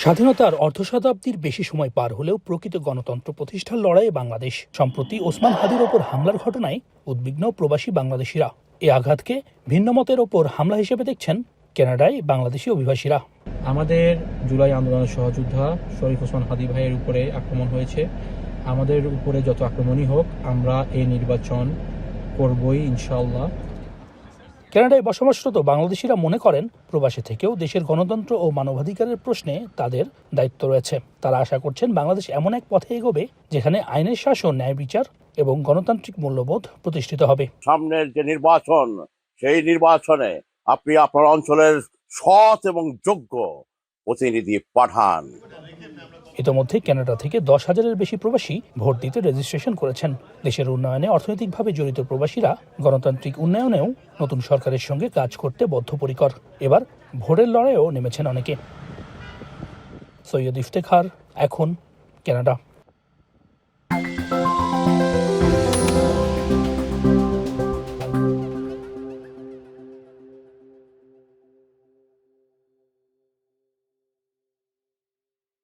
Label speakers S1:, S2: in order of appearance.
S1: স্বাধীনতার অর্ধশতাব্দীর বেশি সময় পার হলেও প্রকৃত গণতন্ত্র প্রতিষ্ঠার লড়াইয়ে বাংলাদেশ। সম্প্রতি ওসমান হাদির ওপর হামলার ঘটনায় উদ্বিগ্ন প্রবাসী বাংলাদেশিরা। এই আঘাতকে ভিন্ন মতের ওপর হামলা হিসেবে দেখছেন কানাডায় বাংলাদেশি অভিবাসীরা।
S2: আমাদের জুলাই আন্দোলনের সহযোদ্ধা শরীফ ওসমান হাদি ভাইয়ের উপরে আক্রমণ হয়েছে। আমাদের উপরে যত আক্রমণই হোক, আমরা এই নির্বাচন করবই ইনশাআল্লাহ।
S1: কানাডায় বসবাসরত বাংলাদেশিরা মনে করেন, প্রবাসে থেকেও দেশের গণতন্ত্র ও মানবাধিকারের প্রশ্নে তাদের দায়িত্ব রয়েছে। তারা আশা করছেন বাংলাদেশ এমন এক পথে এগোবে যেখানে আইনের শাসন, ন্যায় বিচার এবং গণতান্ত্রিক মূল্যবোধ প্রতিষ্ঠিত হবে।
S3: সামনের যে নির্বাচন, সেই নির্বাচনে আপনি আপনার অঞ্চলের সৎ এবং যোগ্য প্রতিনিধি পাঠান।
S1: ইতোমধ্যে কানাডা থেকে 10,000-এর বেশি প্রবাসী ভোট দিতে রেজিস্ট্রেশন করেছেন। দেশের উন্নয়নে অর্থনৈতিকভাবে জড়িত প্রবাসীরা গণতান্ত্রিক উন্নয়নেও নতুন সরকারের সঙ্গে কাজ করতে বদ্ধপরিকর। এবার ভোটের লড়াইয়েও নেমেছেন অনেকে। সৈয়দ ইফতেখার, এখন, কানাডা।